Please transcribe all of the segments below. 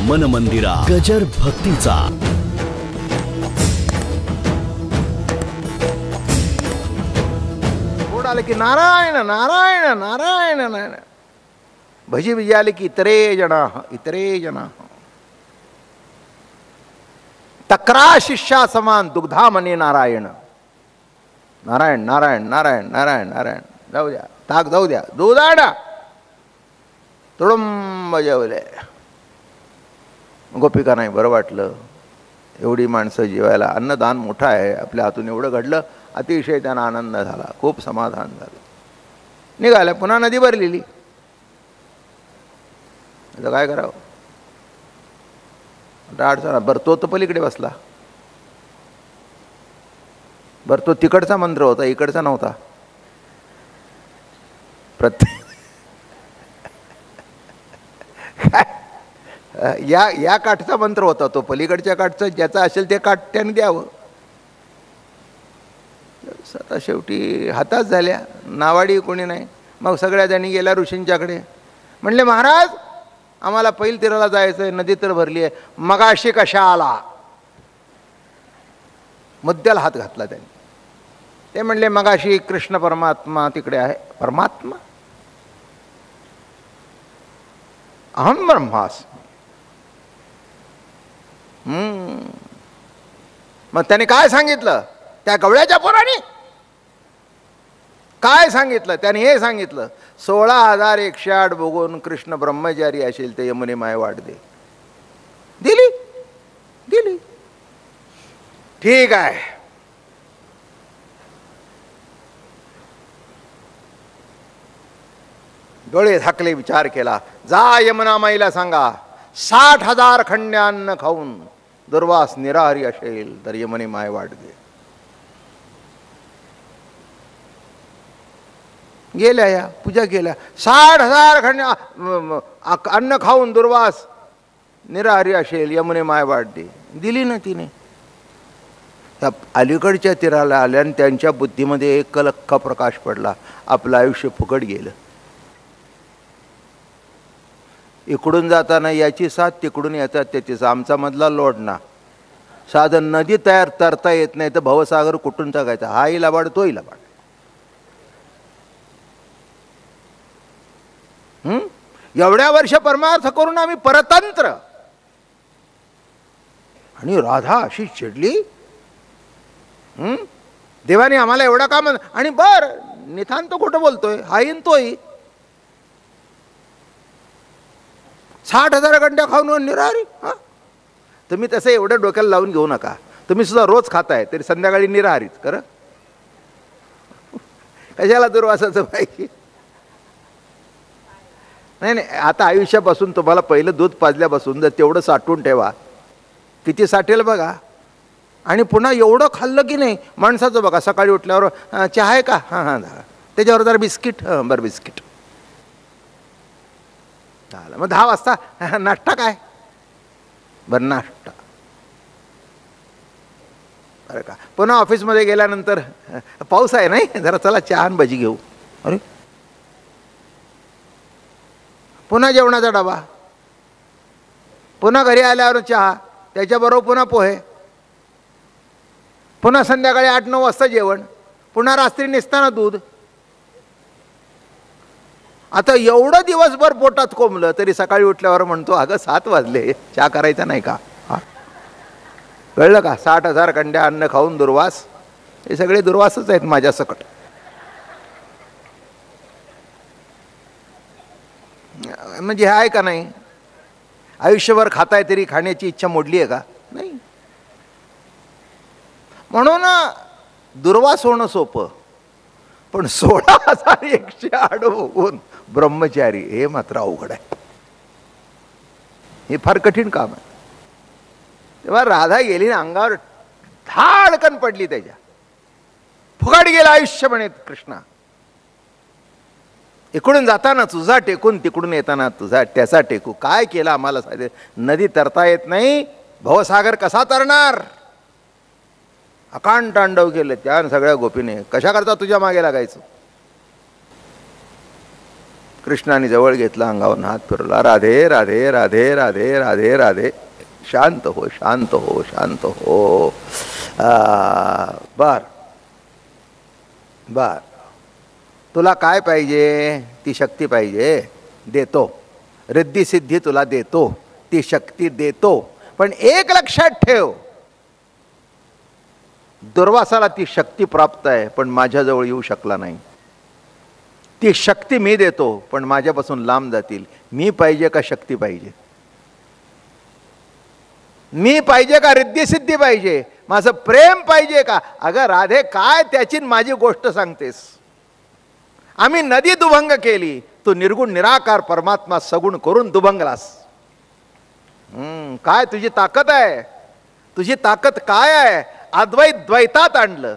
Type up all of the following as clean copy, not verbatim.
मन मंदिरा गजर भक्तीचा गोड आले की नारायण नारायण नारायण नारायण, भजी बिजी आले की इतरे जना तक्रा शिष्या समान दुग्धा मने नारायण नारायण नारायण नारायण नारायण नारायण, जाऊ द्या ताक जाऊ द्या, दूध आणा, तुडुंब जेवले. गोपिका नाही बरं वाटलं, एवढी माणसं जेवायला, अन्नदान मोठं आहे, आपल्या हातून एवढं घडलं, अतिशय त्यांना आनंद झाला, खूप समाधान झालं. निघाल्या, पुन्हा नदी भरलेली. आता काय करावं, आता अडचण. बरं तो पलीकडे बसला, बरं तो तिकडचा मंत्र होता, इकडचा नव्हता. प्रत्येक या काठचा मंत्र होता, तो पलीकडच्या काठचा ज्याचा असेल ते काठ त्याने द्यावं. आता शेवटी हातात झाल्या, नावाडी कोणी नाही. मग सगळ्या जणी गेल्या ऋषींच्याकडे, म्हणले महाराज आम्हाला पैल तीराला जायचं आहे, नदी तर भरली आहे, मगाशी कशा आला. मुद्द्याला हात घातला त्यांनी. ते म्हणले मगाशी कृष्ण परमात्मा तिकडे आहे. परमात्मा, अहम ब्रह्मास्मी. मग त्याने काय सांगितलं, त्या गवळ्याच्या पोराने काय सांगितलं, त्याने हे सांगितलं 16,108 बघून कृष्ण ब्रह्मचारी असेल ते यमुने माय वाट दे. दिली दिली, ठीक आहे. डोळे झाकले, विचार केला, जा यमुना माईला सांगा 60,000 खंड्य अन्न खाऊन दुर्वास निराहारी असेल तर यमुने माय वाट दे. गेल्या, या पूजा केल्या, 60,000 खंड्य अन्न खाऊन दुर्वास निराहारी असेल यमुने माय वाट दे. दिली ना तिने. त्या अलीकडच्या तीराला आल्या आणि त्यांच्या बुद्धीमध्ये एक लख्खा प्रकाश पडला, आपलं आयुष्य फुकट गेलं. इकडून जाताना याची साथ, तिकडून येतात त्याची साथ, आमचा मधला लोड ना. साधन नदी तयार तरता येत नाही तर भवसागर कुठून टाकायचा, हाही लबाड तोही लबाड. एवढ्या वर्ष परमार्थ करून आम्ही परतंत्र, आणि राधा अशी चिडली. देवाने आम्हाला एवढा काम, आणि बर नितांत खोटं बोलतोय, हाही तोही. 60,000 गंड्या खाऊन निराहारी. तुम्ही तसं एवढं डोक्याला लावून घेऊ नका. तुम्ही सुद्धा रोज खाताय तरी संध्याकाळी निराहारीच खरं. कशाला दुर्वासाचं पाहिजे. नाही नाही, आता आयुष्यापासून तुम्हाला पहिलं दूध पाजल्यापासून जर तेवढं साठवून ठेवा, किती साठेल बघा. आणि पुन्हा एवढं खाल्लं की नाही, माणसाचं बघा सकाळी उठल्यावर चहा आहे का, हां हां, त्याच्यावर जरा बिस्किट, बरं बिस्किट झालं. मग 10 वाजता नाश्ता काय, बरं नाश्ता, बरं का. पुन्हा ऑफिसमध्ये गेल्यानंतर पाऊस आहे नाही, जरा चला चहा आणि भजी घेऊ. अरे पुन्हा जेवणाचा डबा, पुन्हा घरी आल्यावर चहा, त्याच्याबरोबर पुन्हा पोहे, पुन्हा संध्याकाळी 8-9 वाजता जेवण, पुन्हा रात्री निसताना दूध. आता एवढं दिवसभर पोटात कोंबलं तरी सकाळी उठल्यावर म्हणतो अगं 7 वाजले, चहा करायचा नाही का. हा कळलं का. 60,000 कंड्या अन्न खाऊन दुर्वास, हे सगळे दुर्वासच आहेत माझ्या सकट. म्हणजे हे आहे का नाही, आयुष्यभर खाताय तरी खाण्याची इच्छा मोडली आहे का, नाही. म्हणून दुर्वास होणं सोपं, पण 16,108 होऊन ब्रह्मचारी हे मात्र अवघड आहे. हे फार कठीण काम आहे. तेव्हा राधा गेली ना, अंगावर धाडकन पडली त्याच्या, फुकट गेलं आयुष्य म्हणे कृष्णा. इकडून जाताना तुझा टेकून, तिकडून येताना तुझा त्याचा टेकू. काय केलं आम्हाला साधे, नदी तरता येत नाही, भवसागर कसा तरणार. अकांड तांडव केलं त्या सगळ्या गोपीने. कशा करता तुझ्या मागे लागायचं. कृष्णाने जवळ घेतला, अंगावरून हात फिरवला, राधे राधे राधे राधे राधे राधे, शांत हो शांत हो शांत हो. बर बर, तुला काय पाहिजे? ती शक्ती पाहिजे, देतो. रिद्धी सिद्धी तुला देतो, ती शक्ती देतो. पण एक लक्षात ठेव, दुर्वासाला ती शक्ती प्राप्त आहे पण माझ्याजवळ येऊ शकला नाही. ती शक्ती मी देतो पण माझ्यापासून लांब जातील. मी पाहिजे का शक्ती पाहिजे? मी पाहिजे का रिद्धी सिद्धी पाहिजे? माझं प्रेम पाहिजे का? अगं राधे, काय त्याची माझी गोष्ट सांगतेस? आम्ही नदी दुभंग केली, तू निर्गुण निराकार परमात्मा सगुण करून दुभंगलास. काय तुझी ताकद आहे? तुझी ताकद काय आहे? अद्वैत द्वैतात आणलं.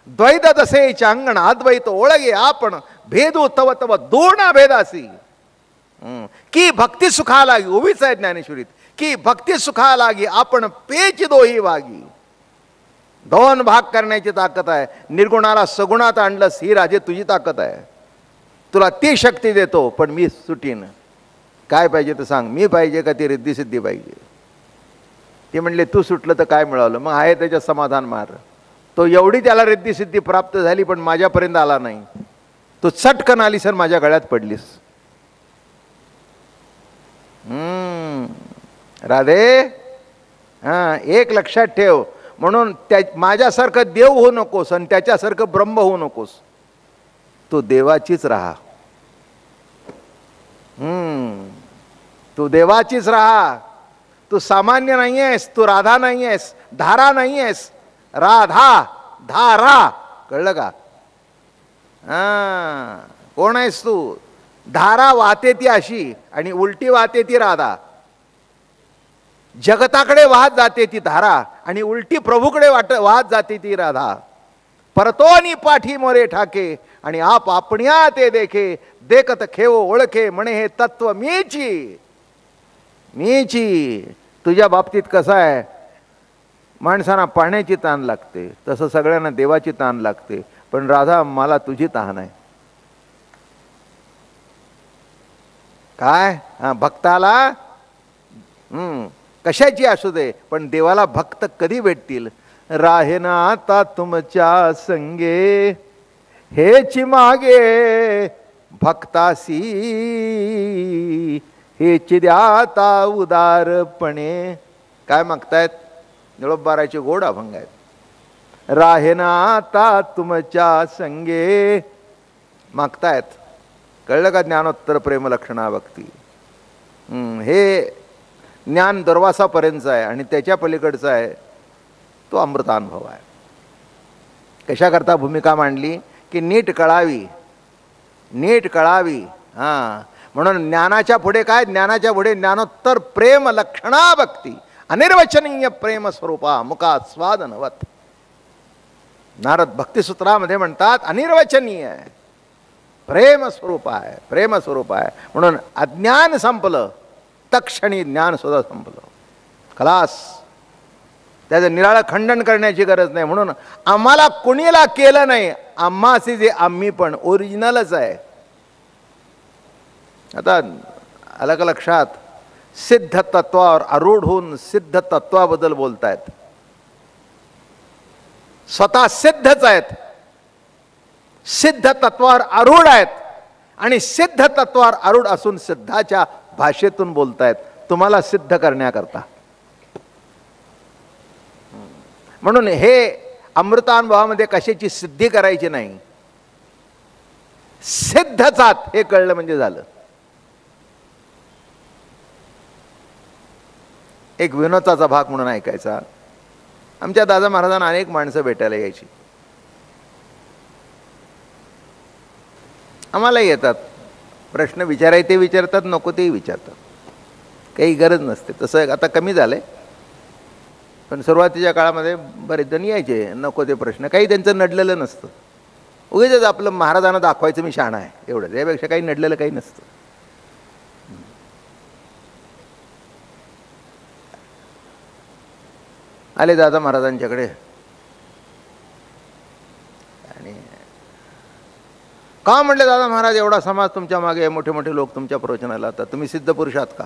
द्वैत तसे चांगण अद्वैत ओळगे आपण, भेदू तव तव दोन भेदासी. की भक्ती सुखा लागी, उभीच आहे ज्ञानेश्वरीत, की भक्ती सुखा लागी आपण पेच दोही वागी. दोन भाग करण्याची ताकद आहे. निर्गुणाला सगुणात आणलंस, ही राजे तुझी ताकद आहे. तुला ती शक्ती देतो पण मी सुटीन. काय पाहिजे तर सांग, मी पाहिजे का ती रिद्धी सिद्धी पाहिजे? ते म्हणले तू सुटलं तर काय मिळालं? मग आहे त्याच्यात समाधान मार. तो एवढी त्याला रिद्धी सिद्धी प्राप्त झाली पण माझ्यापर्यंत आला नाही. तू चटकन आली सर माझ्या गळ्यात पडलीस. राधे, एक लक्षात ठेव, म्हणून माझ्यासारखं देव होऊ नकोस आणि त्याच्यासारखं ब्रह्म होऊ नकोस. तू देवाचीच राहा. तू देवाचीच राहा. तू सामान्य नाही आहेस, तू राधा नाही आहेस, धारा नाही आहेस. राधा धारा, कळलं का? कोण आहेस तू? धारा वाहते ती अशी आणि उलटी वाहते ती राधा. जगताकडे वाहत जाते ती धारा आणि उलटी प्रभूकडे वाहत जाते ती राधा. परतोनी पाठी मोरे ठाके आणि आप आपण्या ते देखे, देखत खेव ओळखे म्हणे हे तत्व मीची. मीची. तुझ्या बाबतीत कसं आहे, माणसांना पाण्याची ताण लागते, तसं सगळ्यांना देवाची ताण लागते. पण राधा, मला तुझी तहान आहे. काय? भक्ताला कशाची असू दे पण देवाला भक्त कधी भेटतील? राहेना आता तुमच्या संगे, हेची मागे भक्तासी, हेची द्याता उदारपणे. काय मागतायत? निळोबाराचे गोड अभंग आहेत. राहेना आता तुमच्या संगे मागतायत. कळलं का? ज्ञानोत्तर प्रेम लक्षणा भक्ती. हे ज्ञान दुर्वासापर्यंतचं आहे आणि त्याच्या पलीकडचं आहे तो अमृतानुभव आहे. कशाकरता भूमिका मांडली? की नीट कळावी, नीट कळावी. म्हणून ज्ञानाच्या पुढे काय? ज्ञानाच्या पुढे ज्ञानोत्तर प्रेम लक्षणा भक्ती, अनिर्वचनीय प्रेम स्वरूपा मुखात स्वाद नवत. नारद भक्तिसूत्रामध्ये म्हणतात अनिर्वचनीय आहे, प्रेम स्वरूप आहे, प्रेम स्वरूप आहे. म्हणून अज्ञान संपलं, तक्षणी ज्ञान सुद्धा संपलं. खलास. त्याचं निराळं खंडन करण्याची गरज नाही. म्हणून आम्हाला कुणीला केलं नाही, आम्हासी जे आम्ही पण ओरिजिनलच आहे. आता अलग लक्षात, सिद्ध तत्वावर आरूढ होऊन सिद्ध तत्वाबद्दल बोलतायत. स्वतः सिद्धच आहेत, सिद्ध तत्वावर आरूढ आहेत आणि सिद्ध तत्वावर आरूढ असून सिद्धाच्या भाषेतून बोलतायत तुम्हाला सिद्ध करण्याकरता. म्हणून हे अमृतानुभवामध्ये कशाची सिद्धी करायची नाही, सिद्धचात हे कळलं म्हणजे झालं. एक विनोदाचा भाग म्हणून ऐकायचा. आमच्या दादा महाराजांना अनेक माणसं भेटायला यायची. आम्हाला येतात प्रश्न विचारायचे ते विचारतात, नको तेही विचारतात, काही गरज नसते. तसं आता कमी झालंय, पण सुरुवातीच्या काळामध्ये बरेच जण यायचे नको ते प्रश्न. काही त्यांचं नडलेलं नसतं, उगीच आपलं महाराजांना दाखवायचं मी शहाणा आहे एवढंच, यापेक्षा काही नडलेलं काही नसतं. आले दादा महाराजांच्याकडे आणि का म्हणले दादा महाराज एवढा समाज तुमच्या मागे आहे, मोठे मोठे लोक तुमच्या प्रवचनाला येतात, तुम्ही सिद्ध पुरुष आहात का?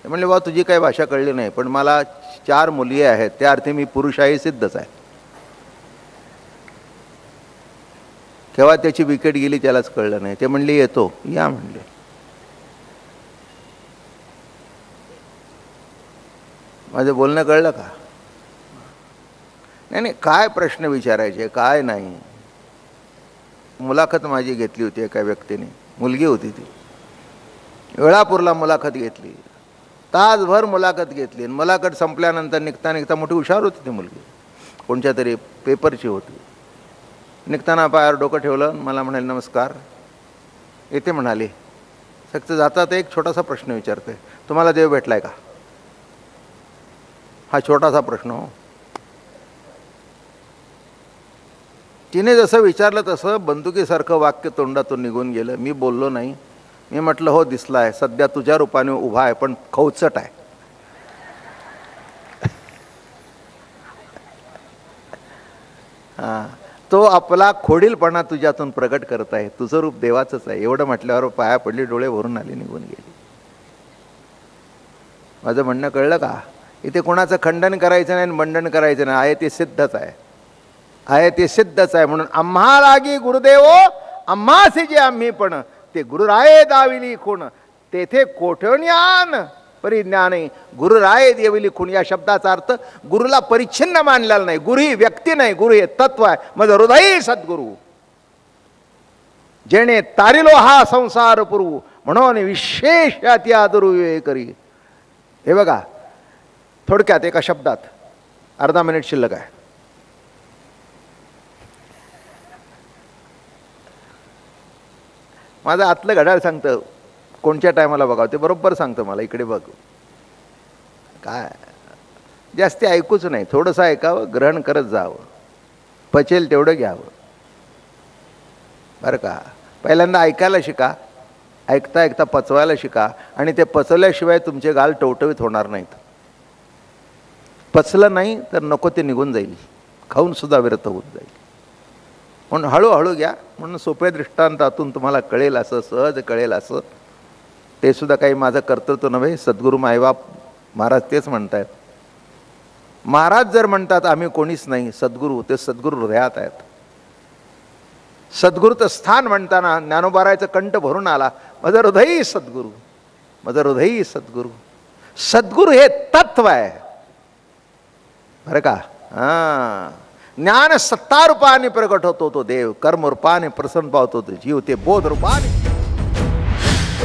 ते म्हणले बा तुझी काही भाषा कळली नाही, पण मला 4 मुली आहेत, त्या अर्थी मी पुरुष आहे, सिद्धच आहे. केव्हा त्याची विकेट गेली त्यालाच कळलं नाही. ते म्हणले येतो, या म्हणले. माझं बोलणं कळलं का? नाही नाही, काय प्रश्न विचारायचे काय नाही. मुलाखत माझी घेतली होती एका व्यक्तीने, मुलगी होती ती, वेळापूरला मुलाखत घेतली, तासभर मुलाखत घेतली. मुलाखत संपल्यानंतर निघता निघता मोठी हुशार होती ती मुलगी, कोणत्या तरी पेपरची होती. निघताना पायावर डोकं ठेवलं, मला म्हणाले नमस्कार. येते म्हणाली, फक्त जातात एक छोटासा प्रश्न विचारते, तुम्हाला देव भेटलाय का? हा छोटासा प्रश्न हो. तिने जसं विचारलं तसं बंदुकीसारखं वाक्य तोंडातून निघून गेलं. मी बोललो नाही. मी म्हटलं हो दिसलाय, सध्या तुझ्या रूपाने उभा आहे, पण खवचट आहे. हां, तो आपला खोडीलपणा तुझ्यातून प्रकट करत आहे, तुझं रूप देवाचंच आहे. एवढं म्हटल्यावर पाया पडली, डोळे भरून आले, निघून गेली. माझं म्हणणं कळलं का? इथे कोणाचं खंडन करायचं नाही, मंडन करायचं नाही. आहे ते सिद्धच आहे, आहे ते सिद्धच आहे. म्हणून आम्हा लागी गुरुदेवो आम्हासी जे आम्ही पण ते गुरुराये दाविली खूण तेथे कोठ्योन्यान परिज्ञाने गुरुराये देविली खूण. या शब्दाचा अर्थ गुरुला परिच्छिन्न मानलेला नाही. गुरु ही व्यक्ती नाही, गुरु हे तत्व आहे. मग हृदयी सद्गुरु जेणे तारिलो हा संसार पुरवू म्हणून विशेष अति आदरू करी. हे बघा, थोडक्यात एका शब्दात, अर्धा मिनिट शिल्लक आहे. माझं आतलं घड्याळ सांगतं कोणत्या टायमाला बघावं, ते बरोबर सांगतं मला, इकडे बघ. काय जास्ती ऐकूच नाही, थोडंसं ऐकावं, ग्रहण करत जावं, पचेल तेवढं घ्यावं, बरं का. पहिल्यांदा ऐकायला शिका, ऐकता ऐकता पचवायला शिका, आणि ते पचवल्याशिवाय तुमचे गाल टवटवीत होणार नाहीत. पचलं नाही तर नको ते निघून जाईल, खाऊन सुद्धा विरत होऊन जाईल. म्हणून हळूहळू घ्या. म्हणून सोप्या दृष्टांतातून तुम्हाला कळेल असं, सहज कळेल असं. ते सुद्धा काही माझं कर्तृत्व नव्हे, सद्गुरू मायबाप महाराज तेच म्हणतायत. महाराज जर म्हणतात आम्ही कोणीच नाही, सद्गुरू ते सद्गुरू हृदयात आहेत. सद्गुरूचं स्थान म्हणताना ज्ञानोबारायचं कंठ भरून आला, माझं हृदयी सद्गुरू, माझं हृदयी सद्गुरू. सद्गुरू हे तत्व आहे, बरं का. हां, ज्ञान सत्ता रूपाने प्रकट होतो तो देव, कर्म रूपाने प्रसन्न पावतो तो जीव, ते बोध रूपाने.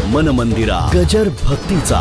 मन मंदिरा गजर भक्तीचा.